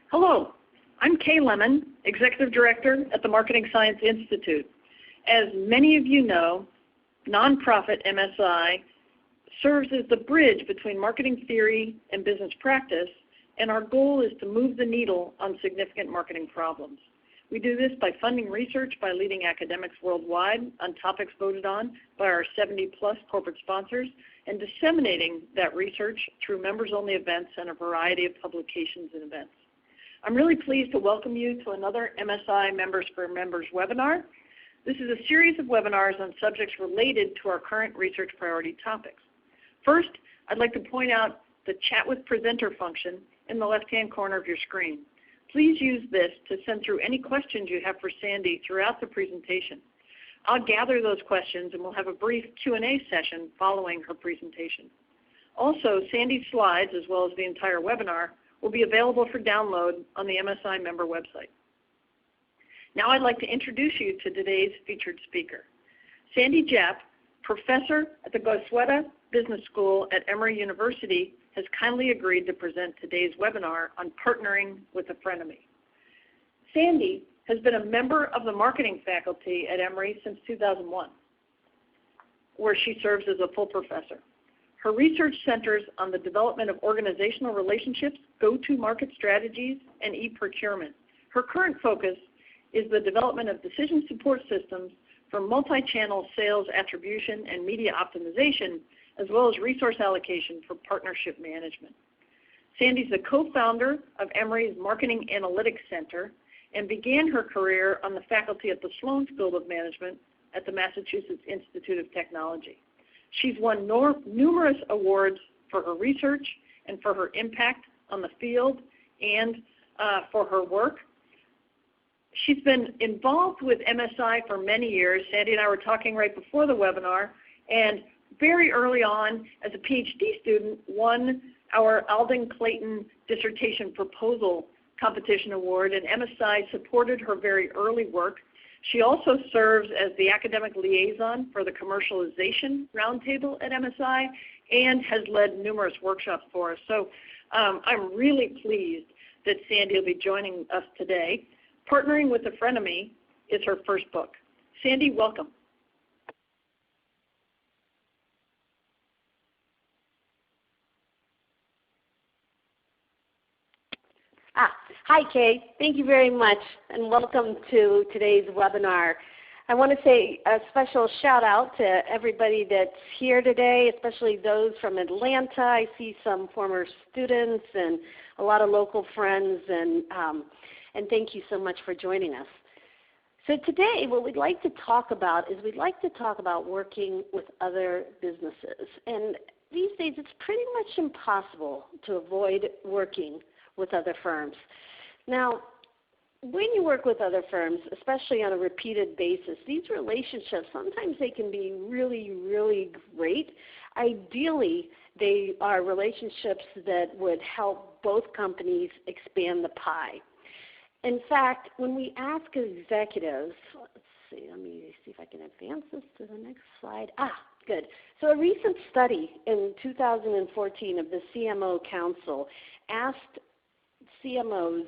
Hello, I'm Kay Lemon, Executive Director at the Marketing Science Institute. As many of you know, nonprofit MSI serves as the bridge between marketing theory and business practice, and our goal is to move the needle on significant marketing problems. We do this by funding research by leading academics worldwide on topics voted on by our 70-plus corporate sponsors, and disseminating that research through members-only events and a variety of publications and events. I'm really pleased to welcome you to another MSI Members for Members webinar. This is a series of webinars on subjects related to our current research priority topics. First, I'd like to point out the Chat with Presenter function in the left-hand corner of your screen. Please use this to send through any questions you have for Sandy throughout the presentation. I'll gather those questions and we'll have a brief Q&A session following her presentation. Also, Sandy's slides, as well as the entire webinar, will be available for download on the MSI member website. Now I'd like to introduce you to today's featured speaker. Sandy Jepp, professor at the Goizueta Business School at Emory University, has kindly agreed to present today's webinar on partnering with a frenemy. Sandy has been a member of the marketing faculty at Emory since 2001, where she serves as a full professor. Her research centers on the development of organizational relationships, go-to-market strategies, and e-procurement. Her current focus is the development of decision support systems for multi-channel sales attribution and media optimization, as well as resource allocation for partnership management. Sandy's the co-founder of Emory's Marketing Analytics Center and began her career on the faculty at the Sloan School of Management at the Massachusetts Institute of Technology. She's won numerous awards for her research and for her impact on the field and for her work. She's been involved with MSI for many years. Sandy and I were talking right before the webinar, and very early on, as a PhD student, won our Alden Clayton Dissertation Proposal Competition Award, and MSI supported her very early work. She also serves as the academic liaison for the Commercialization Roundtable at MSI and has led numerous workshops for us. So I'm really pleased that Sandy will be joining us today. Partnering with a Frenemy is her first book. Sandy, welcome. Hi, Kay. Thank you very much, and welcome to today's webinar. I want to say a special shout out to everybody that's here today, especially those from Atlanta. I see some former students and a lot of local friends, and thank you so much for joining us. So today what we'd like to talk about is working with other businesses. And these days it's pretty much impossible to avoid working with other firms. Now, when you work with other firms, especially on a repeated basis, these relationships, sometimes they can be really, really great. Ideally, they are relationships that would help both companies expand the pie. In fact, when we ask executives, let me see if I can advance this to the next slide. Good. So a recent study in 2014 of the CMO Council asked CMOs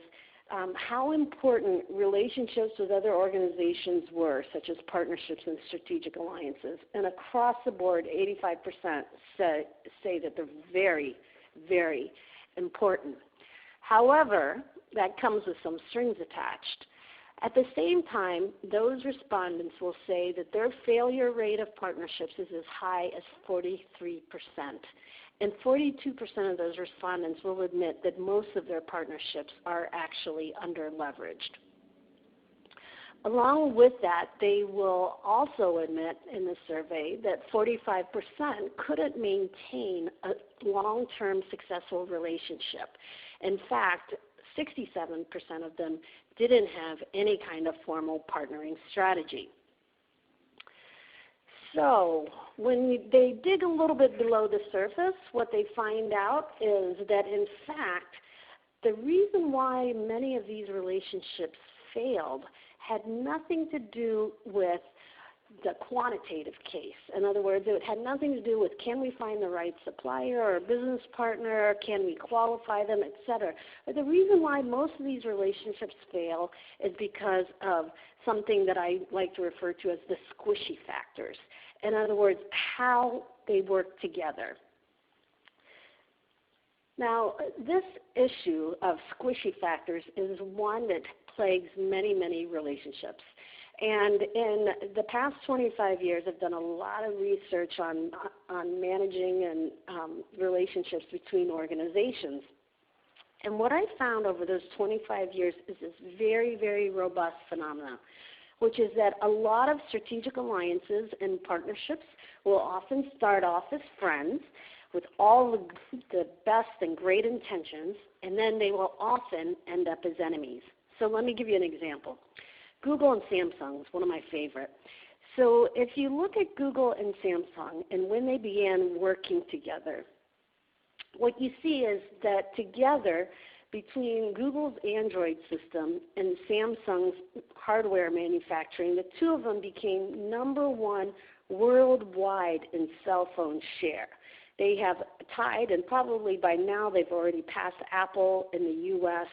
how important relationships with other organizations were, such as partnerships and strategic alliances. And across the board, 85% say that they're very, very important. However, that comes with some strings attached. At the same time, those respondents will say that their failure rate of partnerships is as high as 43%. And 42% of those respondents will admit that most of their partnerships are actually under-leveraged. Along with that, they will also admit in the survey that 45% couldn't maintain a long-term successful relationship. In fact, 67% of them didn't have any kind of formal partnering strategy. So when they dig a little bit below the surface, what they find out is that, in fact, the reason why many of these relationships failed had nothing to do with the quantitative case. In other words, it had nothing to do with can we find the right supplier or business partner, can we qualify them, et cetera. But the reason why most of these relationships fail is because of something that I like to refer to as the squishy factors. In other words, how they work together. Now, this issue of squishy factors is one that plagues many, many relationships. And in the past 25 years, I've done a lot of research on managing and relationships between organizations. And what I found over those 25 years is this very, very robust phenomenon, which is that a lot of strategic alliances and partnerships will often start off as friends with all the best and great intentions, and then they will often end up as enemies. So let me give you an example. Google and Samsung is one of my favorite. So if you look at Google and Samsung and when they began working together, what you see is that together between Google's Android system and Samsung's hardware manufacturing, the two of them became #1 worldwide in cell phone share. They have tied, and probably by now they've already passed Apple in the U.S.,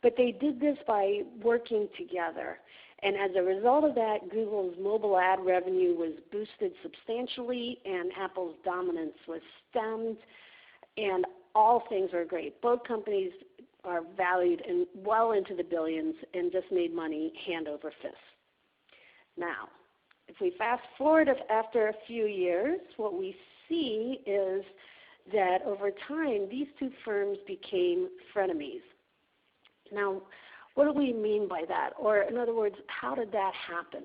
but they did this by working together. And as a result of that, Google's mobile ad revenue was boosted substantially, and Apple's dominance was stemmed, and all things are great. Both companies are valued in well into the billions and just made money hand over fist. Now, if we fast forward after a few years, what we see is that over time, these two firms became frenemies. Now, what do we mean by that? Or in other words, how did that happen?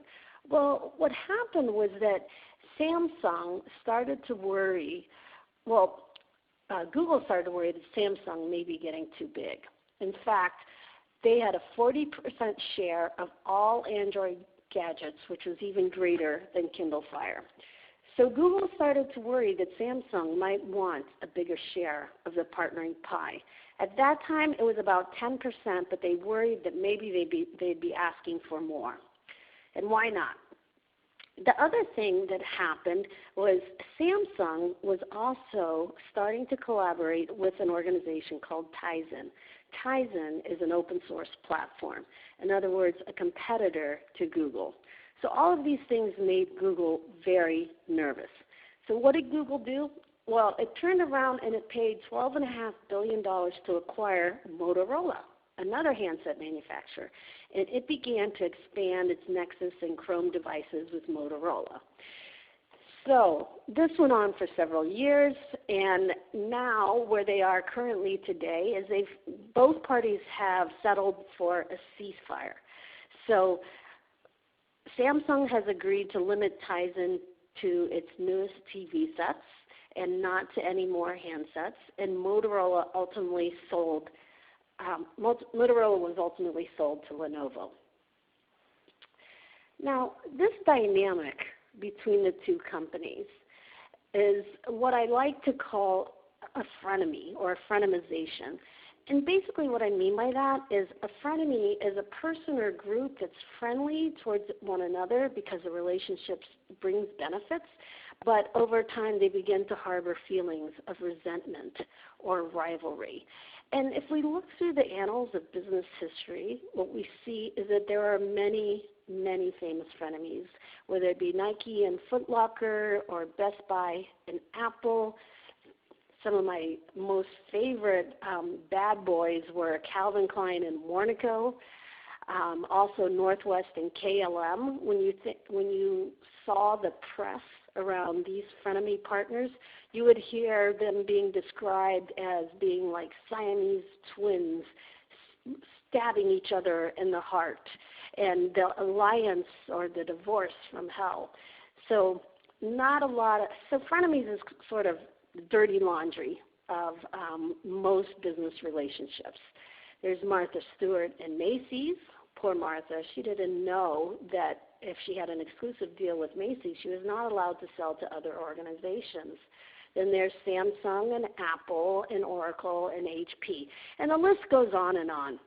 Well, what happened was that Samsung started to worry, Google started to worry that Samsung may be getting too big. In fact, they had a 40% share of all Android gadgets, which was even greater than Kindle Fire. So Google started to worry that Samsung might want a bigger share of the partnering pie. At that time, it was about 10%, but they worried that maybe they'd be asking for more. And why not? The other thing that happened was Samsung was also starting to collaborate with an organization called Tizen. Tizen is an open source platform. In other words, a competitor to Google. So all of these things made Google very nervous. So what did Google do? Well, it turned around and it paid $12.5 billion to acquire Motorola, another handset manufacturer. And it began to expand its Nexus and Chrome devices with Motorola. So this went on for several years, and now where they are currently today is both parties have settled for a ceasefire. So Samsung has agreed to limit Tizen to its newest TV sets and not to any more handsets, and Motorola was ultimately sold to Lenovo. Now, this dynamic between the two companies is what I like to call a frenemy or a frenemyization. And basically what I mean by that is a frenemy is a person or group that's friendly towards one another because the relationship brings benefits, but over time they begin to harbor feelings of resentment or rivalry. And if we look through the annals of business history, what we see is that there are many, many famous frenemies, whether it be Nike and Foot Locker or Best Buy and Apple. Some of my most favorite bad boys were Calvin Klein and Warnaco, also Northwest and KLM. When you saw the press around these frenemy partners, you would hear them being described as being like Siamese twins stabbing each other in the heart, and the alliance or the divorce from hell. So frenemies is sort of dirty laundry of most business relationships. There's Martha Stewart and Macy's. Poor Martha, she didn't know that if she had an exclusive deal with Macy's, she was not allowed to sell to other organizations. Then there's Samsung and Apple and Oracle and HP. And the list goes on and on.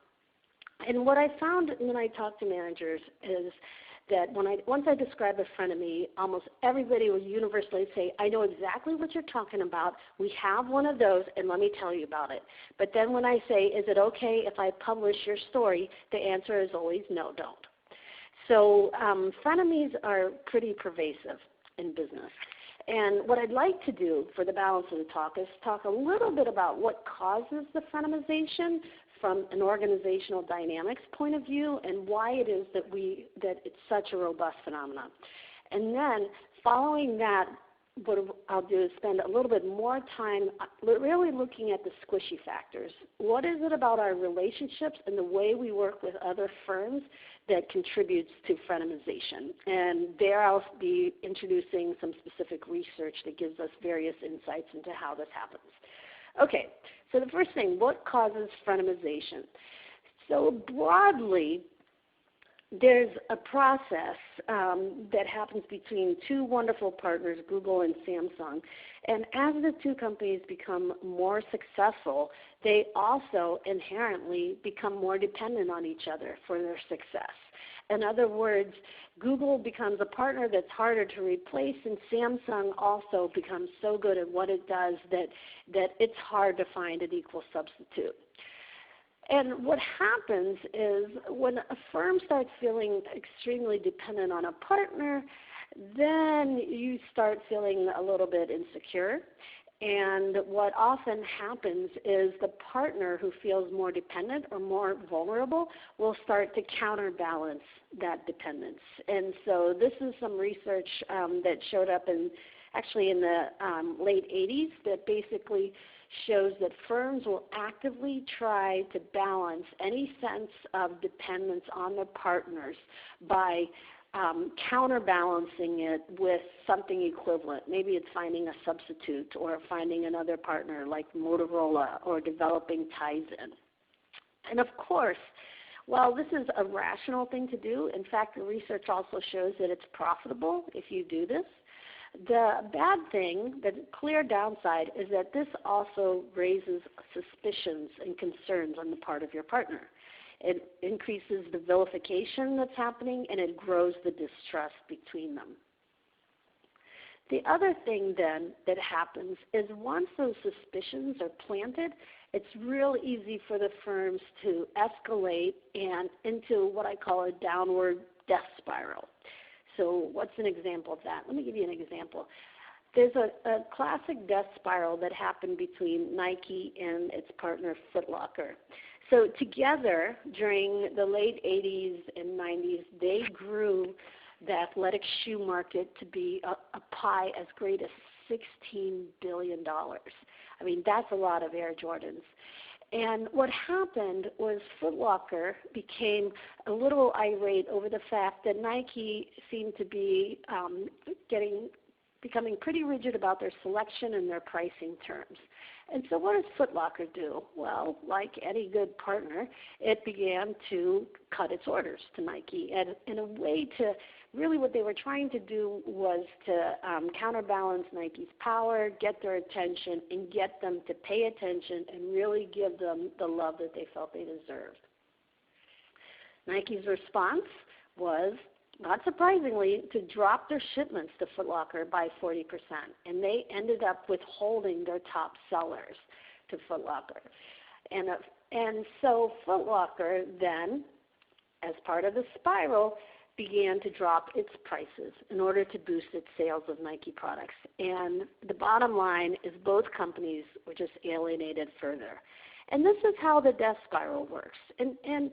And what I found when I talk to managers is that once I describe a frenemy, almost everybody will universally say, I know exactly what you're talking about. We have one of those, and let me tell you about it. But then when I say, is it okay if I publish your story, the answer is always no, don't. So frenemies are pretty pervasive in business. And what I'd like to do for the balance of the talk is talk a little bit about what causes the frenemization from an organizational dynamics point of view and why it is that it's such a robust phenomenon. And then following that, what I'll do is spend a little bit more time really looking at the squishy factors. What is it about our relationships and the way we work with other firms that contributes to frenemization? And there I'll be introducing some specific research that gives us various insights into how this happens. Okay, so the first thing, what causes frenemization? So broadly, there's a process that happens between two wonderful partners, Google and Samsung. And as the two companies become more successful, they also inherently become more dependent on each other for their success. In other words, Google becomes a partner that's harder to replace, and Samsung also becomes so good at what it does that it's hard to find an equal substitute. And what happens is when a firm starts feeling extremely dependent on a partner, then you start feeling a little bit insecure. And what often happens is the partner who feels more dependent or more vulnerable will start to counterbalance that dependence. And so this is some research that showed up actually in the late 80s that basically shows that firms will actively try to balance any sense of dependence on their partners by counterbalancing it with something equivalent. Maybe it's finding a substitute or finding another partner like Motorola or developing Tizen. And of course, while this is a rational thing to do, in fact, the research also shows that it's profitable if you do this. The bad thing, the clear downside, is that this also raises suspicions and concerns on the part of your partner. It increases the vilification that's happening, and it grows the distrust between them. The other thing then that happens is once those suspicions are planted, it's real easy for the firms to escalate and into what I call a downward death spiral. So what's an example of that? Let me give you an example. There's a classic death spiral that happened between Nike and its partner Foot Locker. So together, during the late 80s and 90s, they grew the athletic shoe market to be a pie as great as $16 billion. I mean, that's a lot of Air Jordans. And what happened was Foot Locker became a little irate over the fact that Nike seemed to be becoming pretty rigid about their selection and their pricing terms. And so what does Foot Locker do? Well, like any good partner, it began to cut its orders to Nike. And in a way to really what they were trying to do was to counterbalance Nike's power, get their attention, and get them to pay attention and really give them the love that they felt they deserved. Nike's response was, not surprisingly, to drop their shipments to Foot Locker by 40%. And they ended up withholding their top sellers to Foot Locker. And so Foot Locker then, as part of the spiral, began to drop its prices in order to boost its sales of Nike products. And the bottom line is both companies were just alienated further. And this is how the death spiral works. And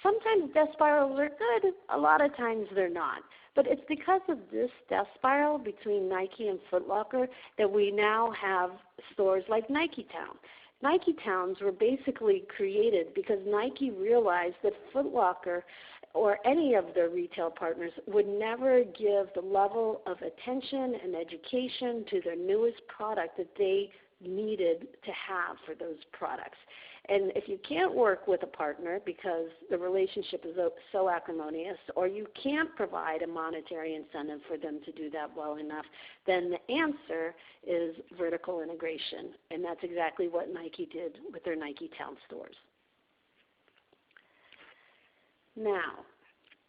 sometimes death spirals are good, a lot of times they're not. But it's because of this death spiral between Nike and Foot Locker that we now have stores like Nike Town. Nike Towns were basically created because Nike realized that Foot Locker or any of their retail partners would never give the level of attention and education to their newest product that they needed to have for those products. And if you can't work with a partner because the relationship is so acrimonious, or you can't provide a monetary incentive for them to do that well enough, then the answer is vertical integration. And that's exactly what Nike did with their Nike Town stores. Now,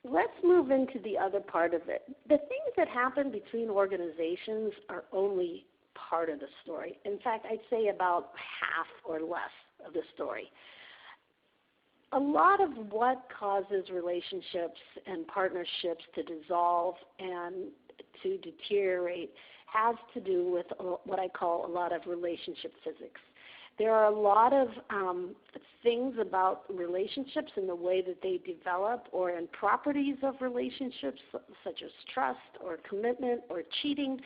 let's move into the other part of it. The things that happen between organizations are only part of the story. In fact, I'd say about half or less of the story. A lot of what causes relationships and partnerships to dissolve and to deteriorate has to do with what I call a lot of relationship physics. There are a lot of things about relationships and the way that they develop, or in properties of relationships such as trust or commitment or cheating,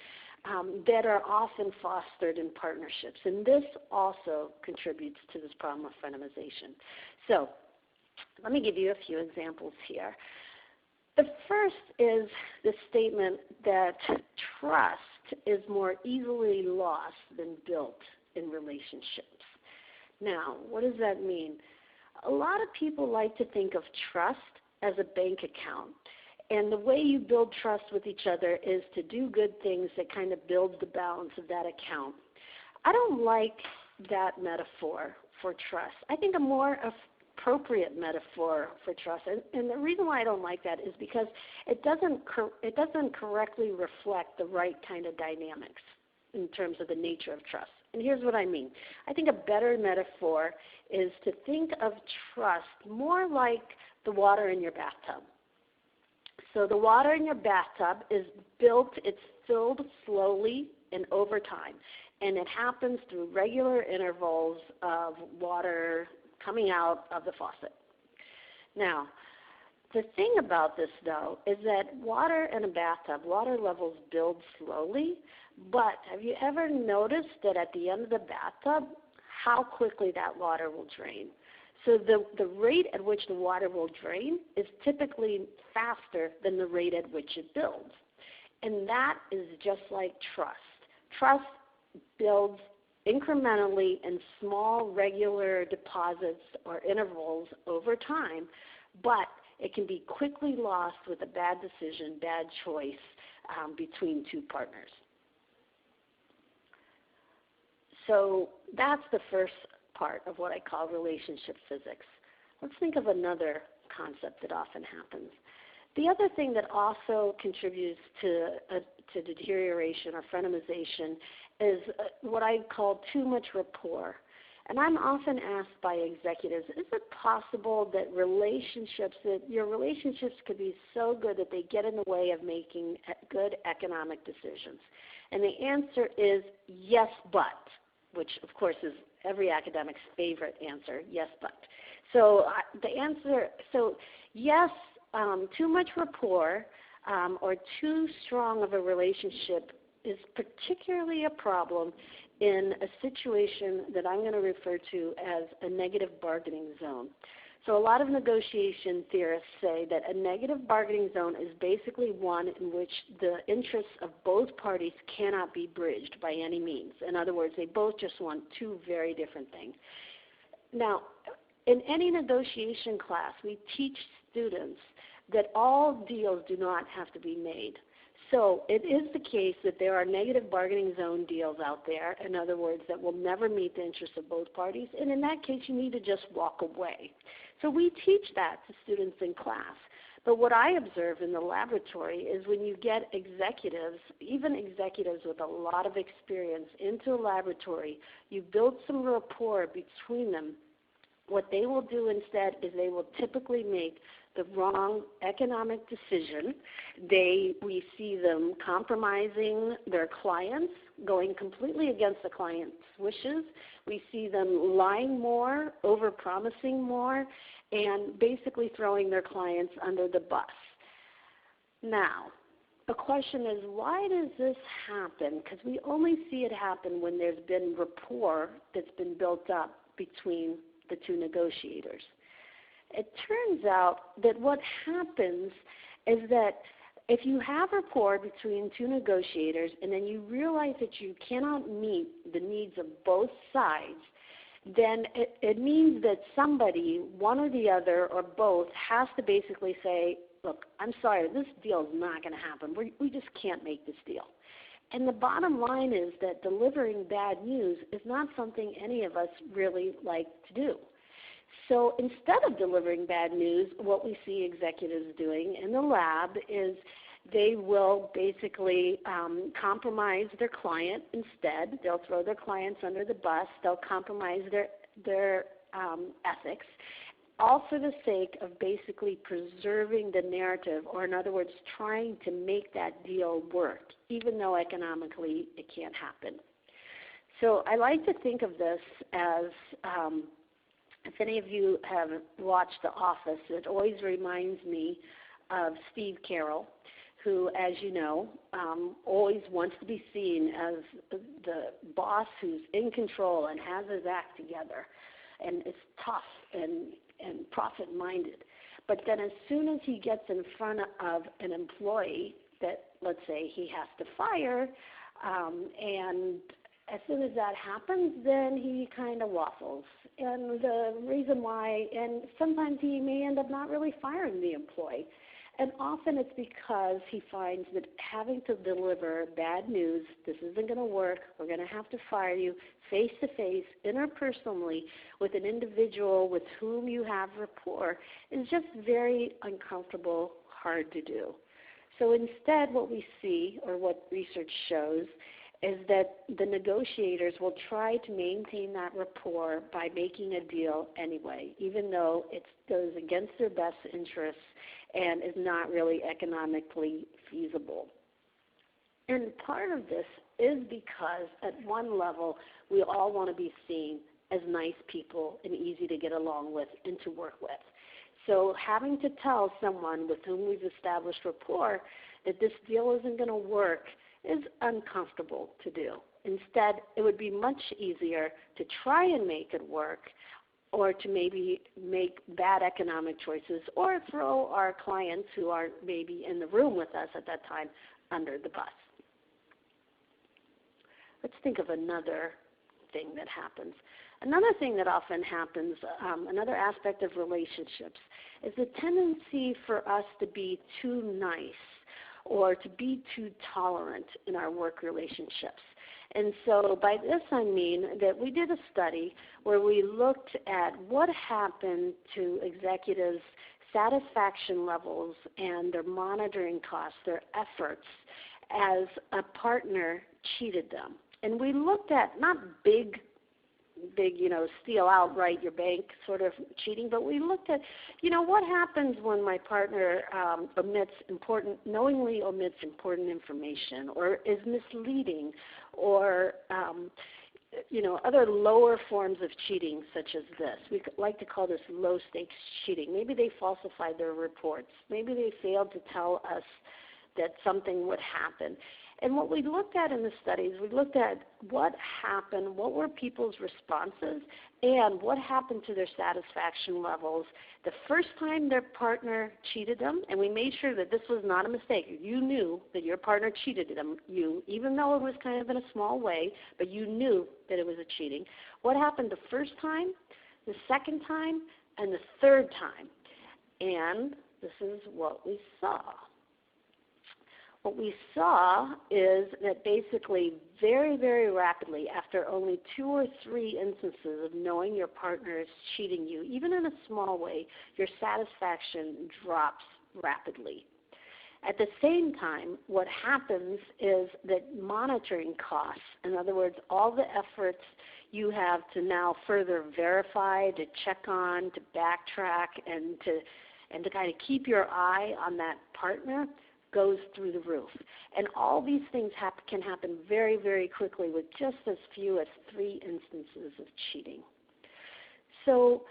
that are often fostered in partnerships. And this also contributes to this problem of frenemization. So let me give you a few examples here. The first is the statement that trust is more easily lost than built in relationships. Now, what does that mean? A lot of people like to think of trust as a bank account. And the way you build trust with each other is to do good things that kind of build the balance of that account. I don't like that metaphor for trust. I think a more appropriate metaphor for trust, and the reason why I don't like that is because it doesn't correctly reflect the right kind of dynamics in terms of the nature of trust. And here's what I mean. I think a better metaphor is to think of trust more like the water in your bathtub. So the water in your bathtub is built, it's filled slowly and over time. And it happens through regular intervals of water coming out of the faucet. Now, the thing about this, though, is that water in a bathtub, water levels build slowly, but have you ever noticed that at the end of the bathtub, how quickly that water will drain? So the rate at which the water will drain is typically faster than the rate at which it builds. And that is just like trust. Trust builds incrementally in small, regular deposits or intervals over time, but it can be quickly lost with a bad decision, bad choice between two partners. So that's the first part of what I call relationship physics. Let's think of another concept that often happens. The other thing that also contributes to deterioration or frenemyization is what I call too much rapport. And I'm often asked by executives, is it possible that your relationships could be so good that they get in the way of making good economic decisions? And the answer is yes, but, which of course is every academic's favorite answer, yes, but. So yes, too much rapport or too strong of a relationship is particularly a problem in a situation that I'm going to refer to as a negative bargaining zone. So a lot of negotiation theorists say that a negative bargaining zone is basically one in which the interests of both parties cannot be bridged by any means. In other words, they both just want two very different things. Now, in any negotiation class, we teach students that all deals do not have to be made. So it is the case that there are negative bargaining zone deals out there, in other words, that will never meet the interests of both parties, and in that case you need to just walk away. So we teach that to students in class. But what I observe in the laboratory is when you get executives, even executives with a lot of experience, into a laboratory, you build some rapport between them. What they will do instead is they will typically make the wrong economic decision. We see them compromising their clients, going completely against the client's wishes. We see them lying more, over-promising more, and basically throwing their clients under the bus. Now, the question is, why does this happen? Because we only see it happen when there's been rapport that's been built up between the two negotiators. It turns out that what happens is that if you have rapport between two negotiators and then you realize that you cannot meet the needs of both sides, then it means that somebody, one or the other or both, has to basically say, look, I'm sorry, this deal is not going to happen. We just can't make this deal. And the bottom line is that delivering bad news is not something any of us really like to do. So instead of delivering bad news, what we see executives doing in the lab is they will basically compromise their client instead. They'll throw their clients under the bus. They'll compromise their ethics, all for the sake of basically preserving the narrative, or in other words, trying to make that deal work, even though economically it can't happen. So I like to think of this as, if any of you have watched The Office, it always reminds me of Steve Carell, who, as you know, always wants to be seen as the boss who's in control and has his act together and is tough and profit-minded. But then as soon as he gets in front of an employee that, let's say, he has to fire, and as soon as that happens, then he kind of waffles. And the reason why, and sometimes he may end up not really firing the employee. And often it's because he finds that having to deliver bad news, this isn't going to work, we're going to have to fire you face-to-face, interpersonally, with an individual with whom you have rapport is just very uncomfortable, hard to do. So instead what we see, or what research shows, is that the negotiators will try to maintain that rapport by making a deal anyway, even though it goes against their best interests and is not really economically feasible. And part of this is because at one level we all want to be seen as nice people and easy to get along with and to work with. So having to tell someone with whom we've established rapport that this deal isn't going to work is uncomfortable to do. Instead, it would be much easier to try and make it work, or to maybe make bad economic choices, or throw our clients who are maybe in the room with us at that time under the bus. Let's think of another thing that happens. Another thing that often happens, another aspect of relationships, is the tendency for us to be too nice or to be too tolerant in our work relationships. And so by this I mean that we did a study where we looked at what happened to executives' satisfaction levels and their monitoring costs, their efforts, as a partner cheated them. And we looked at not big, steal outright your bank sort of cheating, but we looked at, what happens when my partner knowingly omits important information, or is misleading, or, other lower forms of cheating such as this. We like to call this low-stakes cheating. Maybe they falsified their reports. Maybe they failed to tell us that something would happen. And what we looked at in the studies, we looked at what happened, what were people's responses, and what happened to their satisfaction levels the first time their partner cheated them, and we made sure that this was not a mistake. You knew that your partner cheated them, even though it was kind of in a small way, but you knew that it was a cheating. What happened the first time, the second time, and the third time? And this is what we saw. What we saw is that basically very, very rapidly, after only 2 or 3 instances of knowing your partner is cheating you, even in a small way, your satisfaction drops rapidly. At the same time, what happens is that monitoring costs, in other words, all the efforts you have to now further verify, to check on, to backtrack, and to kind of keep your eye on that partner, goes through the roof. And all these things can happen very, very quickly with just as few as 3 instances of cheating. So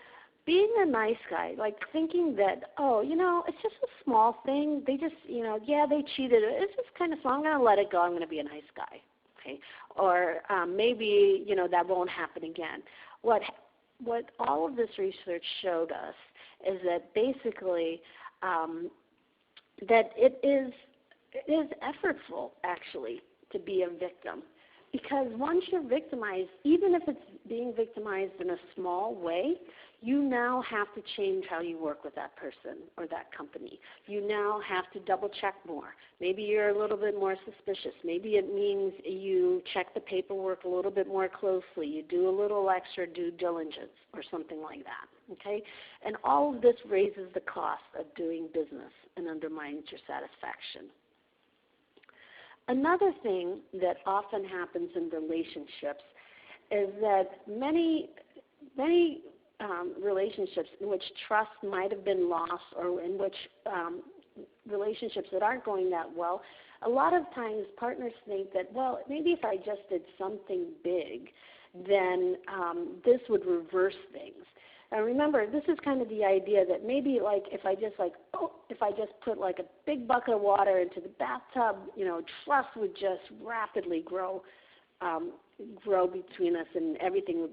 being a nice guy, like thinking that, it's just a small thing. They just, they cheated. It's just kind of small. I'm going to let it go. I'm going to be a nice guy. Okay? Or maybe, that won't happen again. What all of this research showed us is that basically that it is effortful, actually, to be a victim. Because once you're victimized, even if it's being victimized in a small way, you now have to change how you work with that person or that company. You now have to double check more. Maybe you're a little bit more suspicious. Maybe it means you check the paperwork a little bit more closely. You do a little extra due diligence or something like that, okay? And all of this raises the cost of doing business and undermines your satisfaction. Another thing that often happens in relationships is that many relationships in which trust might have been lost, or in which relationships that aren't going that well, a lot of times partners think that, well, maybe if I just did something big, then this would reverse things. And remember, this is kind of the idea that maybe like if I just put like a big bucket of water into the bathtub, trust would just rapidly grow between us, and everything would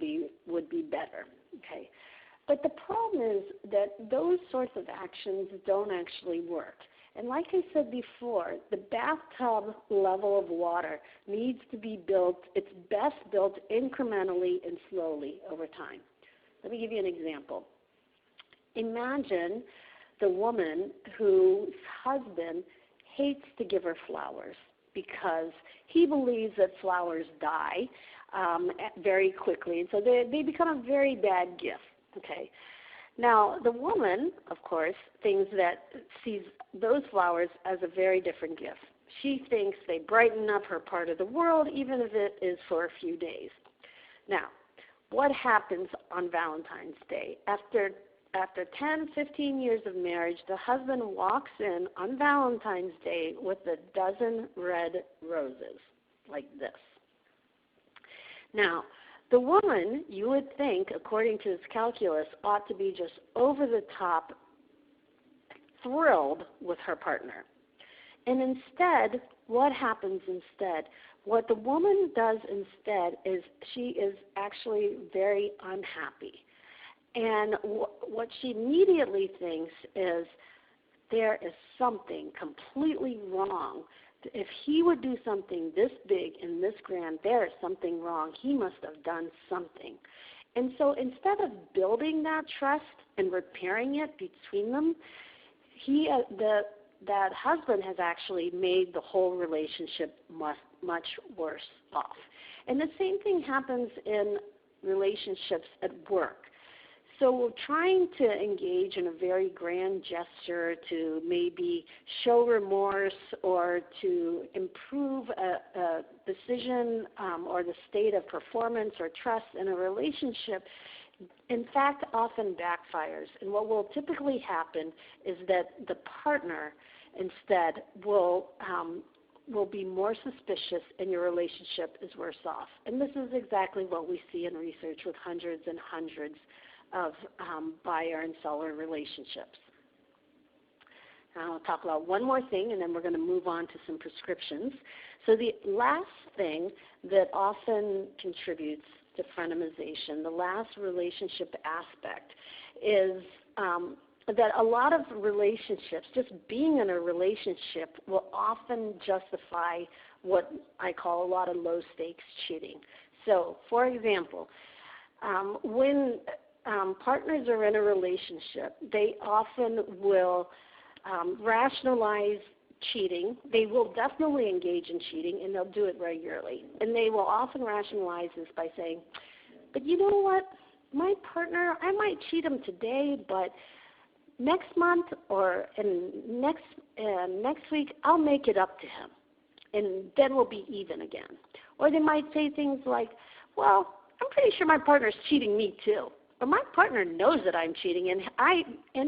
be better. Okay, but the problem is that those sorts of actions don't actually work. And like I said before, the bathtub level of water needs to be built. It's best built incrementally and slowly over time. Let me give you an example. Imagine the woman whose husband hates to give her flowers because he believes that flowers die very quickly, and so they become a very bad gift. Okay. Now, the woman, of course, sees those flowers as a very different gift. She thinks they brighten up her part of the world, even if it is for a few days. Now, what happens on Valentine's Day? After 10, 15 years of marriage, the husband walks in on Valentine's Day with a dozen red roses, like this. Now, the woman, you would think, according to this calculus, ought to be just over the top thrilled with her partner. And instead, what happens instead? What the woman does instead is she is actually very unhappy. And what she immediately thinks is there is something completely wrong. If he would do something this big and this grand, there is something wrong. He must have done something. And so instead of building that trust and repairing it between them, that husband has actually made the whole relationship much worse off. And the same thing happens in relationships at work. So trying to engage in a very grand gesture to maybe show remorse or to improve a decision or the state of performance or trust in a relationship, in fact, often backfires. And what will typically happen is that the partner instead will be more suspicious and your relationship is worse off. And this is exactly what we see in research with hundreds and hundreds of buyer and seller relationships. Now I'll talk about one more thing, and then we're going to move on to some prescriptions. So the last thing that often contributes to frenemyization, the last relationship aspect, is that a lot of relationships, just being in a relationship, will often justify what I call a lot of low-stakes cheating. So, for example, when partners are in a relationship, they often will rationalize cheating. They will definitely engage in cheating, and they'll do it regularly. And they will often rationalize this by saying, but you know what, my partner, I might cheat him today, but next month or next week, I'll make it up to him, and then we'll be even again. Or they might say things like, well, I'm pretty sure my partner's cheating me too. But my partner knows that I'm cheating, and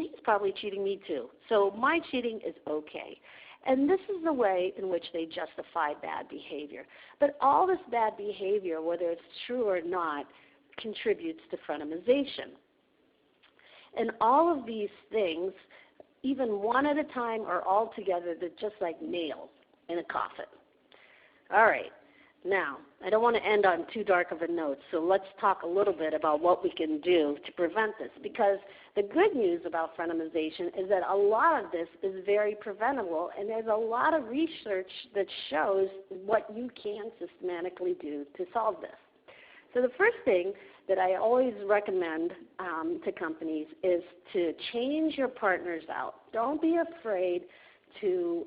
he's probably cheating me too. So my cheating is okay. And this is the way in which they justify bad behavior. But all this bad behavior, whether it's true or not, contributes to frenemyization. And all of these things, even one at a time or all together, they're just like nails in a coffin. All right. Now, I don't want to end on too dark of a note, so let's talk a little bit about what we can do to prevent this, because the good news about frenemyization is that a lot of this is very preventable, and there's a lot of research that shows what you can systematically do to solve this. So the first thing that I always recommend to companies is to change your partners out. Don't be afraid to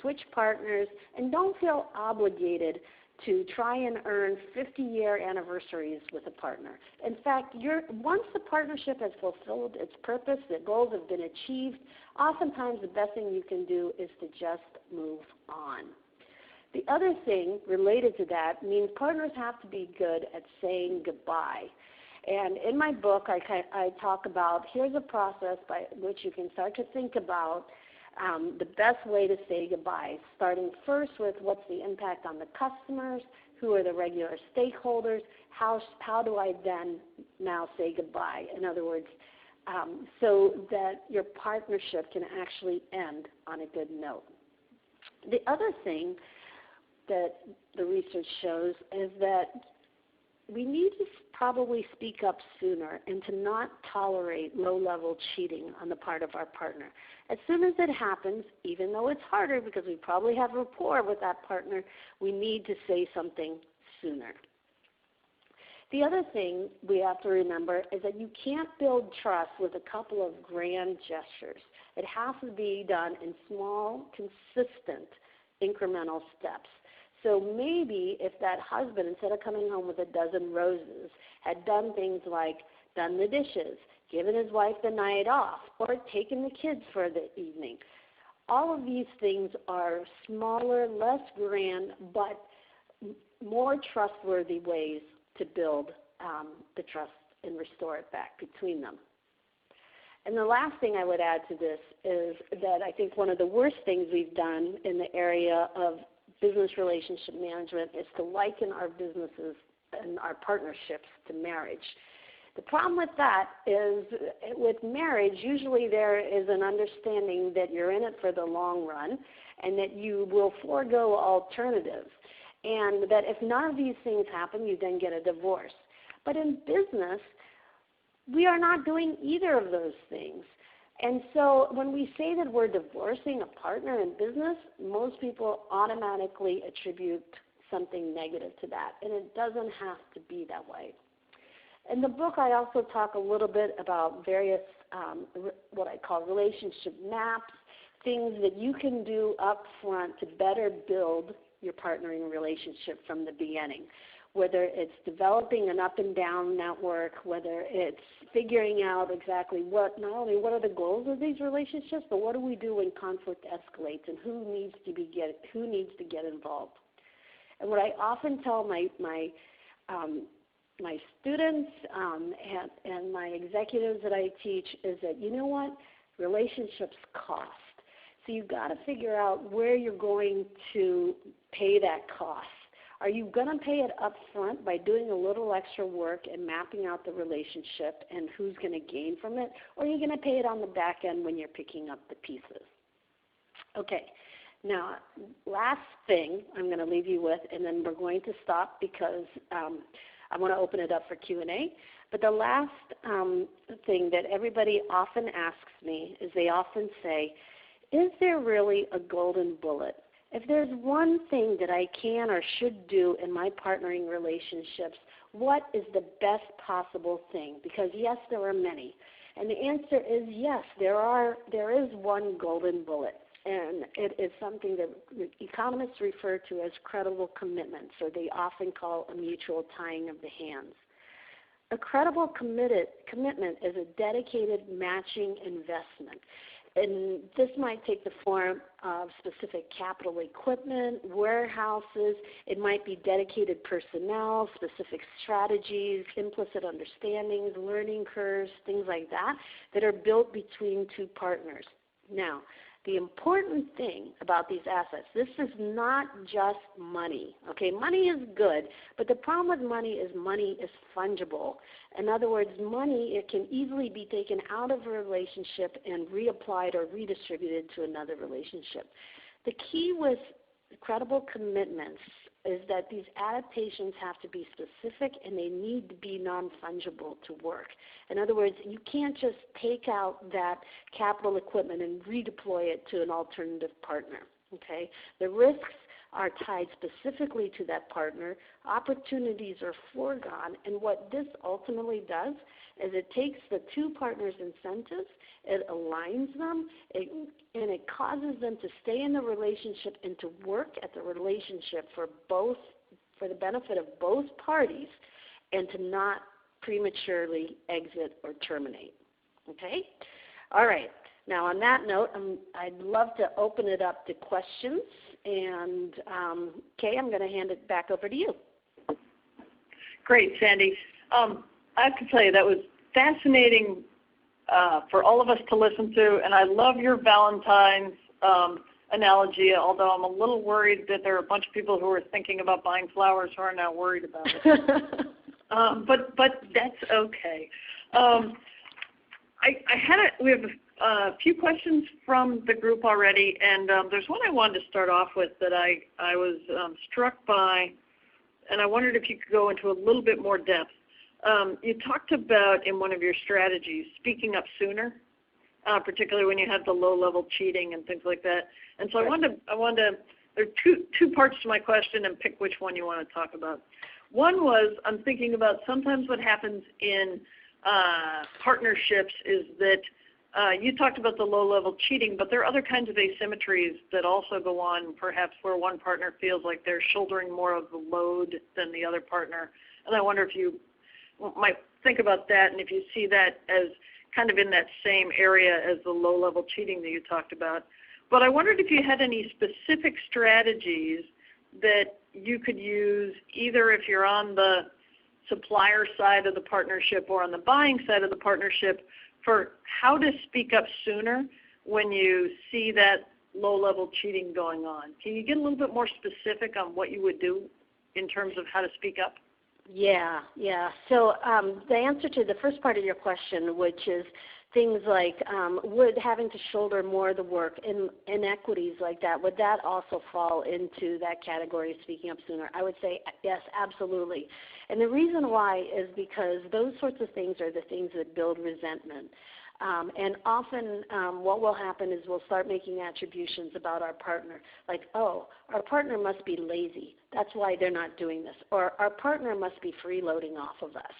switch partners, and don't feel obligated to try and earn 50-year anniversaries with a partner. In fact, once the partnership has fulfilled its purpose, the goals have been achieved, oftentimes the best thing you can do is to just move on. The other thing related to that means partners have to be good at saying goodbye. And in my book, I talk about here's a process by which you can start to think about the best way to say goodbye, starting first with what's the impact on the customers, who are the regular stakeholders, how do I then now say goodbye? In other words, so that your partnership can actually end on a good note. The other thing that the research shows is that we need to probably speak up sooner and to not tolerate low-level cheating on the part of our partner. As soon as it happens, even though it's harder because we probably have rapport with that partner, we need to say something sooner. The other thing we have to remember is that you can't build trust with a couple of grand gestures. It has to be done in small, consistent, incremental steps. So maybe if that husband, instead of coming home with a dozen roses, had done things like done the dishes, given his wife the night off, or taken the kids for the evening. All of these things are smaller, less grand, but more trustworthy ways to build the trust and restore it back between them. And the last thing I would add to this is that I think one of the worst things we've done in the area of business relationship management is to liken our businesses and our partnerships to marriage. The problem with that is with marriage, usually there is an understanding that you're in it for the long run and that you will forego alternatives, and that if none of these things happen, you then get a divorce. But in business, we are not doing either of those things. And so when we say that we're divorcing a partner in business, most people automatically attribute something negative to that, and it doesn't have to be that way. In the book, I also talk a little bit about various what I call relationship maps, things that you can do up front to better build your partnering relationship from the beginning, whether it's developing an up and down network, whether it's figuring out exactly not only what are the goals of these relationships, but what do we do when conflict escalates and who needs to get involved. And what I often tell my students and my executives that I teach is that, you know what, relationships cost. So you've got to figure out where you're going to pay that cost. Are you going to pay it up front by doing a little extra work and mapping out the relationship and who's going to gain from it, or are you going to pay it on the back end when you're picking up the pieces? Okay, now last thing I'm going to leave you with, and then we're going to stop because I want to open it up for Q&A. But the last thing that everybody often asks me is they often say, is there really a golden bullet? If there's one thing that I can or should do in my partnering relationships, what is the best possible thing? Because yes, there are many. And the answer is yes, there is one golden bullet. And it is something that economists refer to as credible commitment, or they often call a mutual tying of the hands. A credible commitment is a dedicated matching investment. And this might take the form of specific capital equipment, warehouses. It might be dedicated personnel, specific strategies, implicit understandings, learning curves, things like that, that are built between two partners. Now, the important thing about these assets, this is not just money. Okay, money is good, but the problem with money is fungible. In other words, money, it can easily be taken out of a relationship and reapplied or redistributed to another relationship. The key with credible commitments is that these adaptations have to be specific and they need to be non-fungible to work. In other words, you can't just take out that capital equipment and redeploy it to an alternative partner. Okay? The risks are tied specifically to that partner. Opportunities are foregone, and what this ultimately does is it takes the two partners' incentives, it aligns them, and it causes them to stay in the relationship and to work at the relationship for the benefit of both parties, and to not prematurely exit or terminate. Okay? All right. Now, on that note, I'd love to open it up to questions. And, Kay, I'm going to hand it back over to you. Great, Sandy. I have to tell you, that was fascinating for all of us to listen to, and I love your Valentine's analogy, although I'm a little worried that there are a bunch of people who are thinking about buying flowers who are now worried about it. But that's okay. We have a few questions from the group already, and there's one I wanted to start off with that I was struck by, and I wondered if you could go into a little bit more depth. You talked about in one of your strategies speaking up sooner, particularly when you have the low-level cheating and things like that. And so I wanted to there are two parts to my question, and pick which one you want to talk about. One was, I'm thinking about sometimes what happens in partnerships is that you talked about the low-level cheating, but there are other kinds of asymmetries that also go on, perhaps where one partner feels like they're shouldering more of the load than the other partner. And I wonder if you might think about that, and if you see that as kind of in that same area as the low-level cheating that you talked about. But I wondered if you had any specific strategies that you could use, either if you're on the supplier side of the partnership or on the buying side of the partnership, for how to speak up sooner when you see that low-level cheating going on. Can you get a little bit more specific on what you would do in terms of how to speak up? Yeah. So the answer to the first part of your question, which is things like would having to shoulder more of the work, inequities like that, would that also fall into that category of speaking up sooner? I would say yes, absolutely. And the reason why is because those sorts of things are the things that build resentment. And often what will happen is we'll start making attributions about our partner, like, oh, our partner must be lazy. That's why they're not doing this. Or our partner must be freeloading off of us,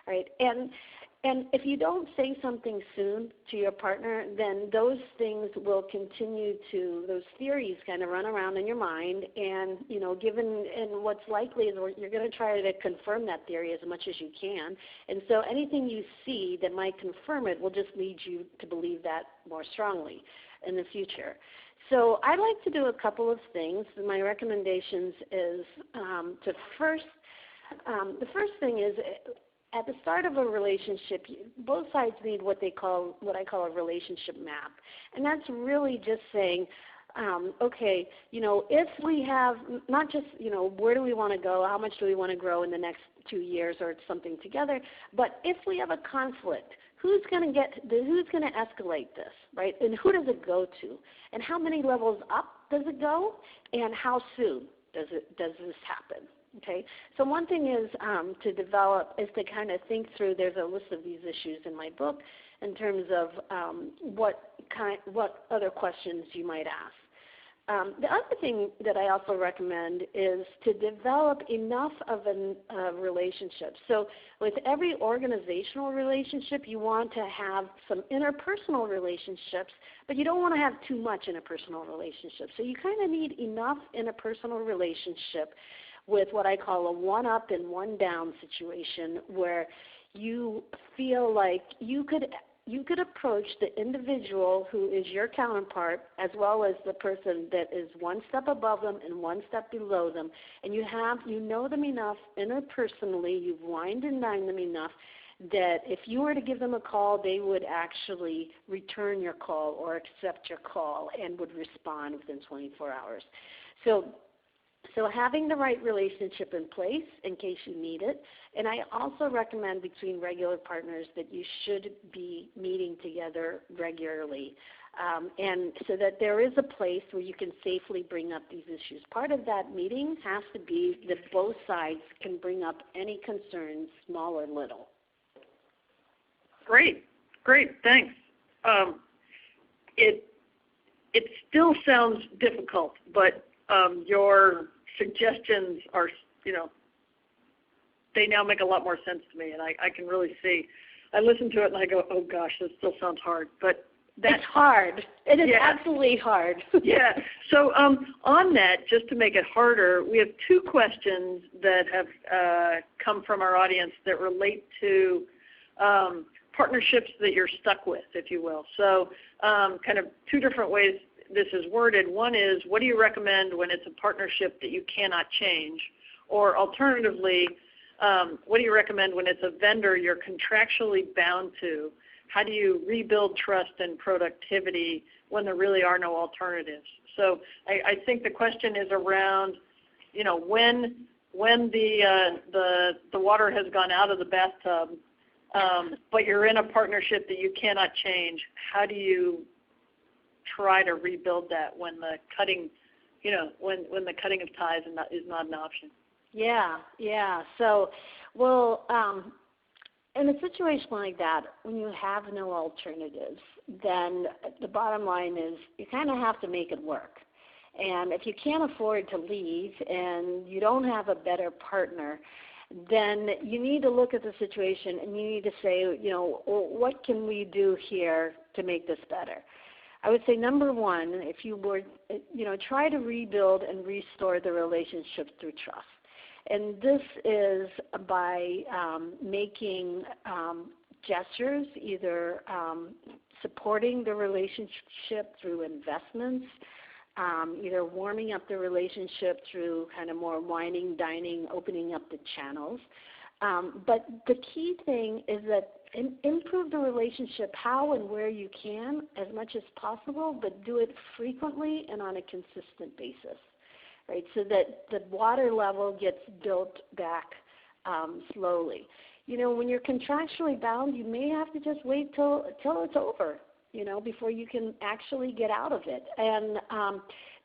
right? And if you don't say something soon to your partner, then those things will continue to, those theories kind of run around in your mind, and, you know, and what's likely is you're going to try to confirm that theory as much as you can. And so anything you see that might confirm it will just lead you to believe that more strongly in the future. So I'd like to do a couple of things. My recommendations is the first thing is, at the start of a relationship, both sides need what I call a relationship map. And that's really just saying, okay, you know, if we have not just, you know, where do we want to go, how much do we want to grow in the next 2 years or something together, but if we have a conflict, who's going to escalate this, right? And who does it go to? And how many levels up does it go? And how soon does this happen? Okay, so one thing is to kind of think through. There's a list of these issues in my book in terms of what other questions you might ask. The other thing that I also recommend is to develop enough of a relationship. So with every organizational relationship, you want to have some interpersonal relationships, but you don't want to have too much interpersonal relationships. So you kind of need enough interpersonal relationship with what I call a one-up and one-down situation, where you feel like you could approach the individual who is your counterpart, as well as the person that is one step above them and one step below them, and you know them enough interpersonally, you've wined and dined them enough that if you were to give them a call, they would actually return your call or accept your call and would respond within 24 hours. So having the right relationship in place in case you need it. And I also recommend between regular partners that you should be meeting together regularly, and so that there is a place where you can safely bring up these issues. Part of that meeting has to be that both sides can bring up any concerns, small or little. Great, thanks. It still sounds difficult, but your suggestions are, they now make a lot more sense to me, and I can really see. I listen to it and I go, oh gosh, this still sounds hard, but it's hard. It is yeah. absolutely hard. Yeah. So on that, just to make it harder, we have two questions that have come from our audience that relate to partnerships that you're stuck with, if you will. So kind of two different ways this is worded. One is, what do you recommend when it's a partnership that you cannot change? Or alternatively, what do you recommend when it's a vendor you're contractually bound to? How do you rebuild trust and productivity when there really are no alternatives? So I think the question is around, when the water has gone out of the bathtub, but you're in a partnership that you cannot change, how do you try to rebuild that when the cutting, when the cutting of ties is not an option? Yeah. So, well, in a situation like that, when you have no alternatives, then the bottom line is you kind of have to make it work. And if you can't afford to leave and you don't have a better partner, then you need to look at the situation and you need to say, what can we do here to make this better? I would say number one, if you were, try to rebuild and restore the relationship through trust. And this is by making gestures, either supporting the relationship through investments, either warming up the relationship through kind of more wining, dining, opening up the channels. But the key thing is that improve the relationship how and where you can as much as possible, but do it frequently and on a consistent basis. Right, so that the water level gets built back slowly. When you're contractually bound, you may have to just wait till it's over, before you can actually get out of it. And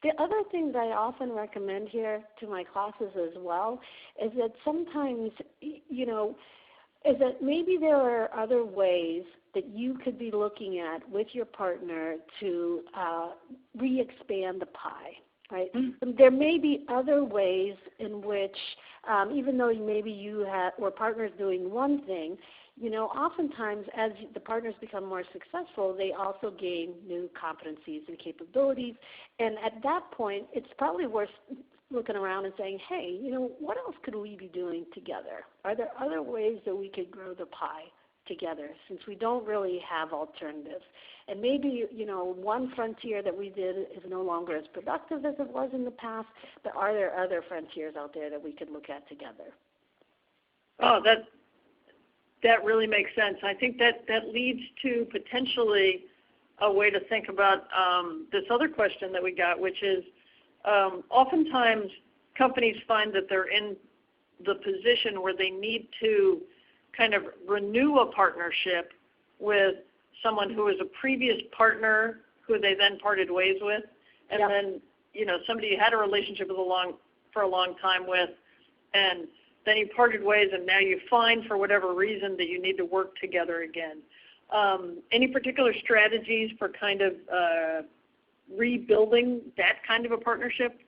the other thing that I often recommend here to my classes as well is that sometimes, is that maybe there are other ways that you could be looking at with your partner to re-expand the pie. Right. Mm-hmm. There may be other ways in which, even though maybe you or partners doing one thing, oftentimes as the partners become more successful, they also gain new competencies and capabilities. And at that point, it's probably worth looking around and saying, hey, what else could we be doing together? Are there other ways that we could grow the pie together, since we don't really have alternatives? And maybe, one frontier that we did is no longer as productive as it was in the past, but are there other frontiers out there that we could look at together? Oh, that really makes sense. I think that leads to potentially a way to think about this other question that we got, which is oftentimes companies find that they're in the position where they need to kind of renew a partnership with someone who was a previous partner who they then parted ways with, and yep. Then somebody you had a relationship with for a long time with, and then you parted ways, and now you find for whatever reason that you need to work together again. Any particular strategies for kind of rebuilding that kind of a partnership?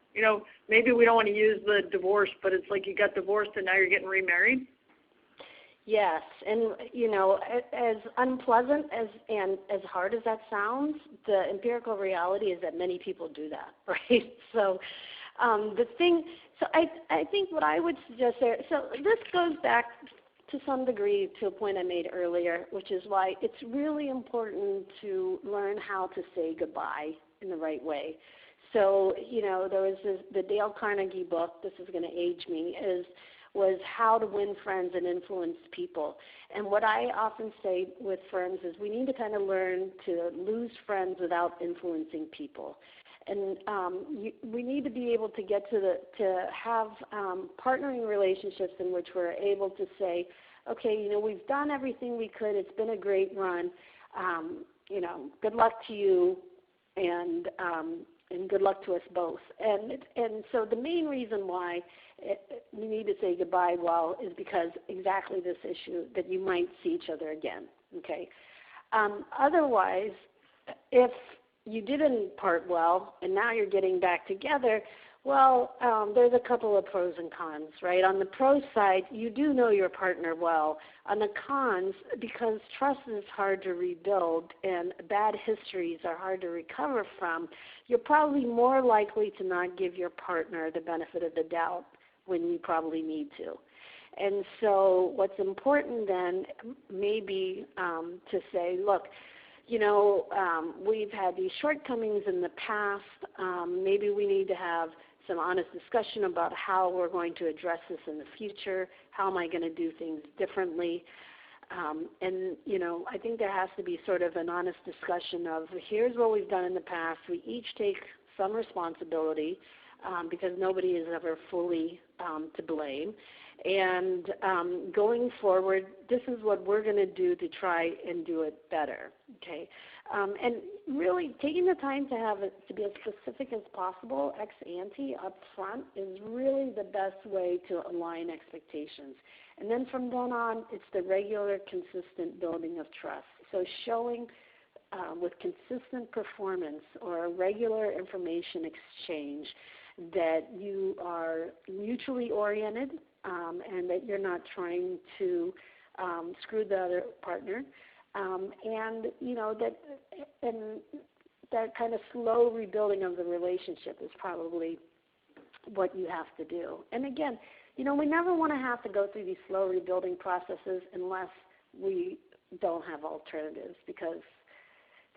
Maybe we don't want to use the divorce, but it's like you got divorced and now you're getting remarried. Yes, and as unpleasant and as hard as that sounds, the empirical reality is that many people do that, right? So I think what I would suggest there, so this goes back to some degree to a point I made earlier, which is why it's really important to learn how to say goodbye in the right way. So, there was the Dale Carnegie book, this is going to age me, was How to Win Friends and Influence People. And what I often say with firms is we need to kind of learn to lose friends without influencing people. And we need to be able to get to have partnering relationships in which we're able to say, okay, we've done everything we could. It's been a great run. Good luck to you, and good luck to us both. And so the main reason why we need to say goodbye is because exactly this issue, that you might see each other again. Okay. Otherwise, if you didn't part well and now you're getting back together, Well, there's a couple of pros and cons, right? On the pro side, you do know your partner well. On the cons, because trust is hard to rebuild and bad histories are hard to recover from, you're probably more likely to not give your partner the benefit of the doubt when you probably need to. And so what's important then may be to say, look, we've had these shortcomings in the past. Maybe we need to have some honest discussion about how we're going to address this in the future. How am I going to do things differently? I think there has to be sort of an honest discussion of here's what we've done in the past. We each take some responsibility because nobody is ever fully to blame. And going forward, this is what we're going to do to try and do it better, okay? And really taking the time to be as specific as possible, ex ante, up front, is really the best way to align expectations. And then from then on, it's the regular, consistent building of trust. So showing with consistent performance or a regular information exchange that you are mutually oriented, and that you're not trying to screw the other partner, and that kind of slow rebuilding of the relationship is probably what you have to do. And again, we never want to have to go through these slow rebuilding processes unless we don't have alternatives, because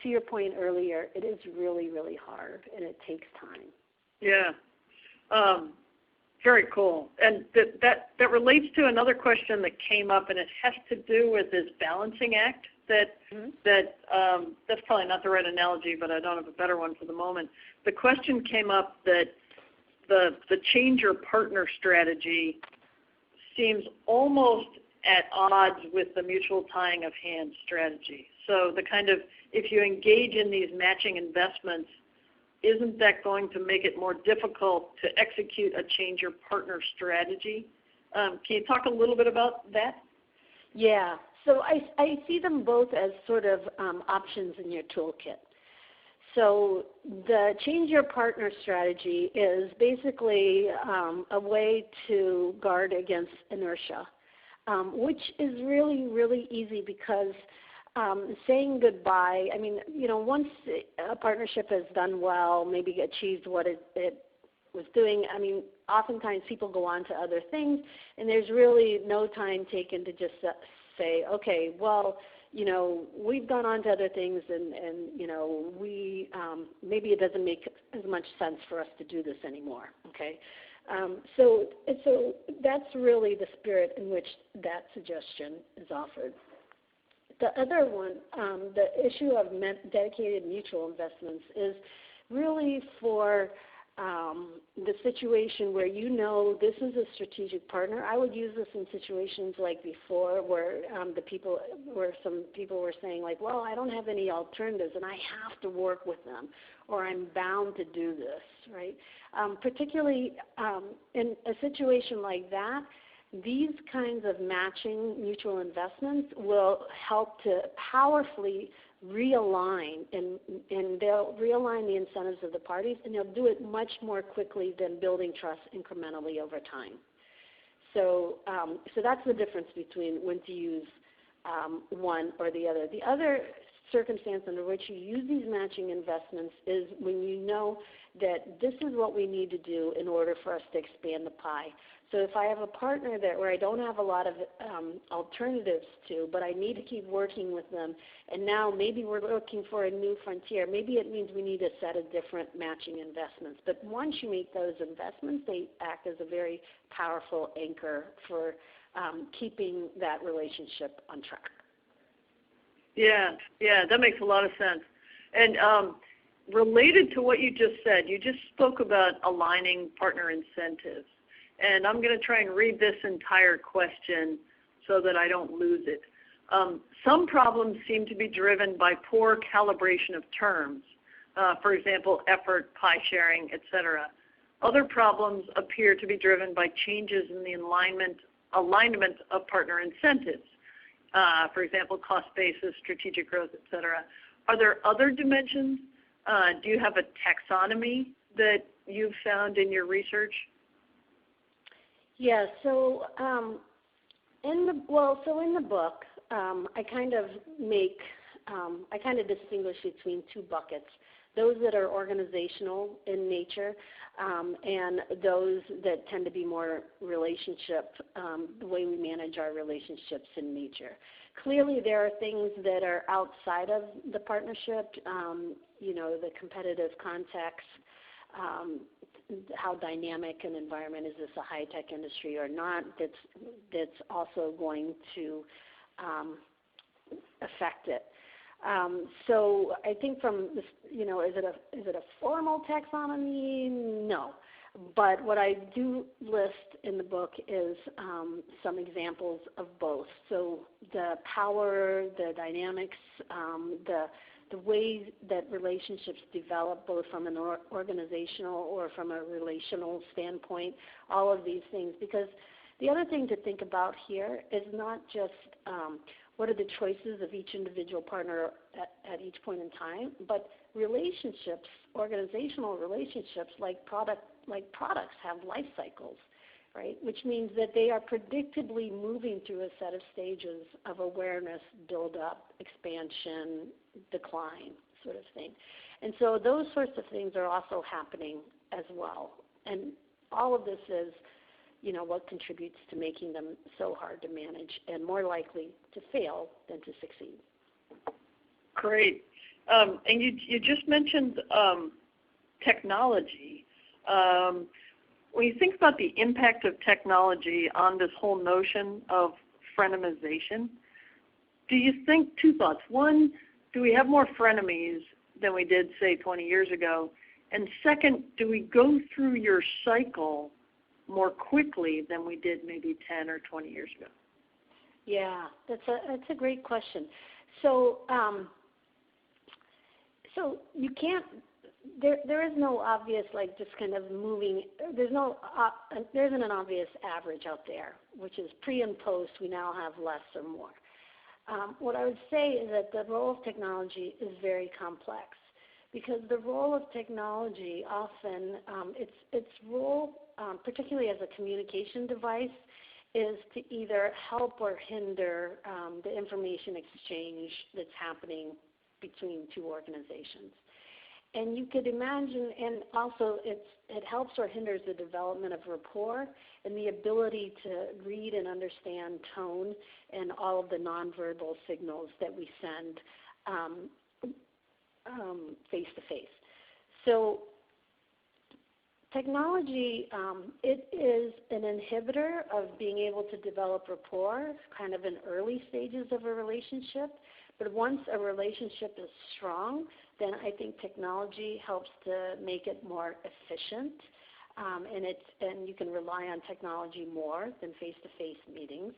to your point earlier, it is really, really hard and it takes time. Yeah. Very cool. And that relates to another question that came up, and it has to do with this balancing act that's probably not the right analogy, but I don't have a better one for the moment. The question came up that the change your partner strategy seems almost at odds with the mutual tying of hands strategy. So the kind of, if you engage in these matching investments, isn't that going to make it more difficult to execute a change your partner strategy? Can you talk a little bit about that? Yeah. So I see them both as sort of options in your toolkit. So the change your partner strategy is basically a way to guard against inertia, which is really, really easy because saying goodbye, once a partnership has done well, maybe achieved what it was doing, oftentimes people go on to other things, and there's really no time taken to just say, okay, well, we've gone on to other things, and we maybe it doesn't make as much sense for us to do this anymore, okay? So that's really the spirit in which that suggestion is offered. The other one, the issue of dedicated mutual investments, is really for the situation where this is a strategic partner. I would use this in situations like before where some people were saying like, well, I don't have any alternatives and I have to work with them, or I'm bound to do this, right? Particularly in a situation like that, these kinds of matching mutual investments will help to powerfully realign, and they'll realign the incentives of the parties, and they'll do it much more quickly than building trust incrementally over time. So that's the difference between when to use one or the other. The other circumstance under which you use these matching investments is when you know that this is what we need to do in order for us to expand the pie. So if I have a partner where I don't have a lot of alternatives to, but I need to keep working with them, and now maybe we're looking for a new frontier, maybe it means we need a set of different matching investments. But once you make those investments, they act as a very powerful anchor for keeping that relationship on track. Yeah, that makes a lot of sense. And related to what you just said, you just spoke about aligning partner incentives. And I'm going to try and read this entire question so that I don't lose it. Some problems seem to be driven by poor calibration of terms, for example, effort, pie sharing, etc. Other problems appear to be driven by changes in the alignment of partner incentives, for example, cost basis, strategic growth, etc. Are there other dimensions? Do you have a taxonomy that you've found in your research? Yeah. So in the book, I kind of distinguish between two buckets: those that are organizational in nature, and those that tend to be more relationship, the way we manage our relationships in nature. Clearly, there are things that are outside of the partnership, the competitive context, how dynamic an environment is this a high-tech industry or not, that's also going to affect it. So I think from this, is it a formal taxonomy? No. But what I do list in the book is some examples of both. So the power, the dynamics, the ways that relationships develop, both from an organizational or from a relational standpoint, all of these things. Because the other thing to think about here is not just what are the choices of each individual partner at each point in time, but relationships, organizational relationships like products have life cycles, right? Which means that they are predictably moving through a set of stages of awareness, build-up, expansion, decline, sort of thing. And so those sorts of things are also happening as well. And all of this is, what contributes to making them so hard to manage and more likely to fail than to succeed. Great. And you just mentioned technology. When you think about the impact of technology on this whole notion of frenemyization, do you think two thoughts? One, do we have more frenemies than we did, say, 20 years ago? And second, do we go through your cycle more quickly than we did maybe 10 or 20 years ago? Yeah, that's a great question. So so you can't. There is no obvious, just kind of moving. There isn't an obvious average out there, which is pre and post. We now have less or more. What I would say is that the role of technology is very complex, because the role of technology often, its role, particularly as a communication device, is to either help or hinder the information exchange that's happening between two organizations. And you could imagine, and also it helps or hinders the development of rapport and the ability to read and understand tone and all of the nonverbal signals that we send face-to-face. So technology, it is an inhibitor of being able to develop rapport, kind of in early stages of a relationship. But once a relationship is strong, then I think technology helps to make it more efficient, and you can rely on technology more than face-to-face meetings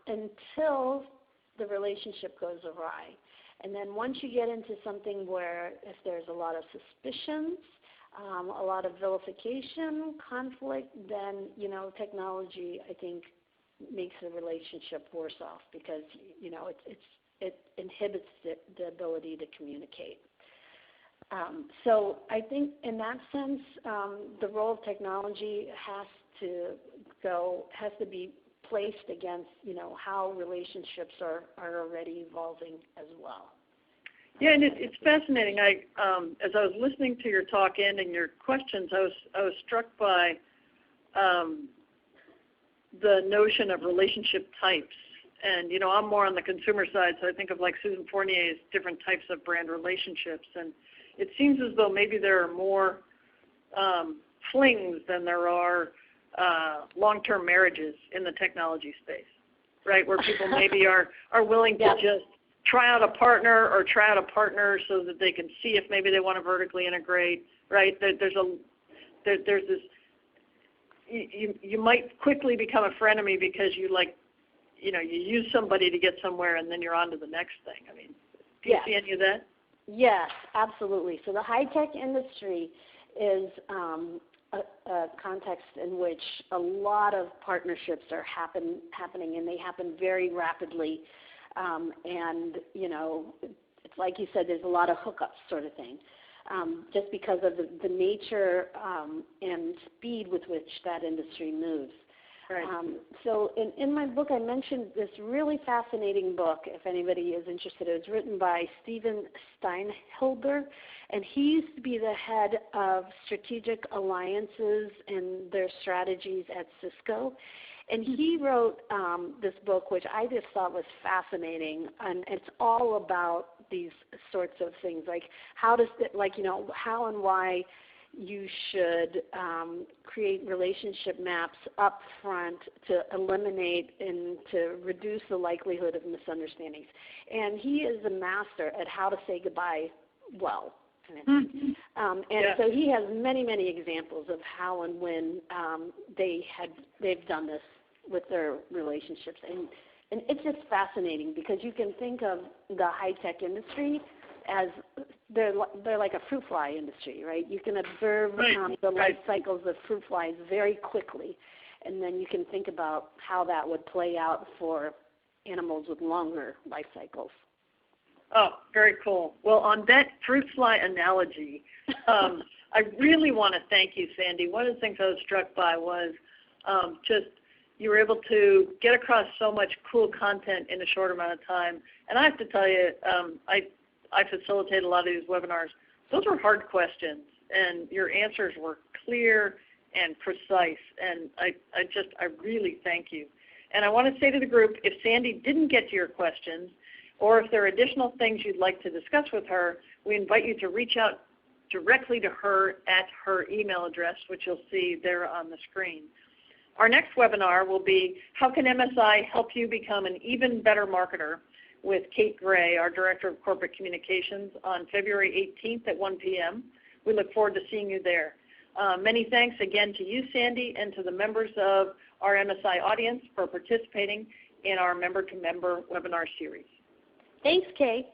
until the relationship goes awry. And then once you get into something where if there's a lot of suspicions, a lot of vilification, conflict, then technology, I think, makes the relationship worse off, because it inhibits the ability to communicate. So I think in that sense, the role of technology has to be placed against how relationships are already evolving as well. Yeah, and it's fascinating. As I was listening to your talk and your questions, I was struck by the notion of relationship types. And I'm more on the consumer side, so I think of like Susan Fournier's different types of brand relationships. And it seems as though maybe there are more flings than there are long-term marriages in the technology space, right? Where people maybe are willing to just try out a partner so that they can see if maybe they want to vertically integrate, right? There's this. You might quickly become a frenemy because you use somebody to get somewhere and then you're on to the next thing. I mean, do you see any of that? Yes, absolutely. So the high-tech industry is a context in which a lot of partnerships are happening, and they happen very rapidly. And it's like you said, there's a lot of hookups sort of thing, just because of the nature and speed with which that industry moves. Right. So in my book, I mentioned this really fascinating book, if anybody is interested. It was written by Steven Steinhilber, and he used to be the head of strategic alliances and their strategies at Cisco. And he wrote this book, which I just thought was fascinating, and it's all about these sorts of things, like how and why you should create relationship maps up front to eliminate and to reduce the likelihood of misunderstandings. And he is a master at how to say goodbye well. So he has many, many examples of how and when they've done this with their relationships. And it's just fascinating because you can think of the high-tech industry as they're like a fruit fly industry, right? You can observe the life cycles of fruit flies very quickly, and then you can think about how that would play out for animals with longer life cycles. Oh, very cool. Well, on that fruit fly analogy, I really want to thank you, Sandy. One of the things I was struck by was just you were able to get across so much cool content in a short amount of time. And I have to tell you, I facilitate a lot of these webinars. Those were hard questions, and your answers were clear and precise, and I really thank you. And I want to say to the group, if Sandy didn't get to your questions, or if there are additional things you'd like to discuss with her, we invite you to reach out directly to her at her email address, which you'll see there on the screen. Our next webinar will be How Can MSI Help You Become an Even Better Marketer, with Kate Gray, our Director of Corporate Communications, on February 18th at 1 p.m. We look forward to seeing you there. Many thanks again to you, Sandy, and to the members of our MSI audience for participating in our member-to-member webinar series. Thanks, Kay.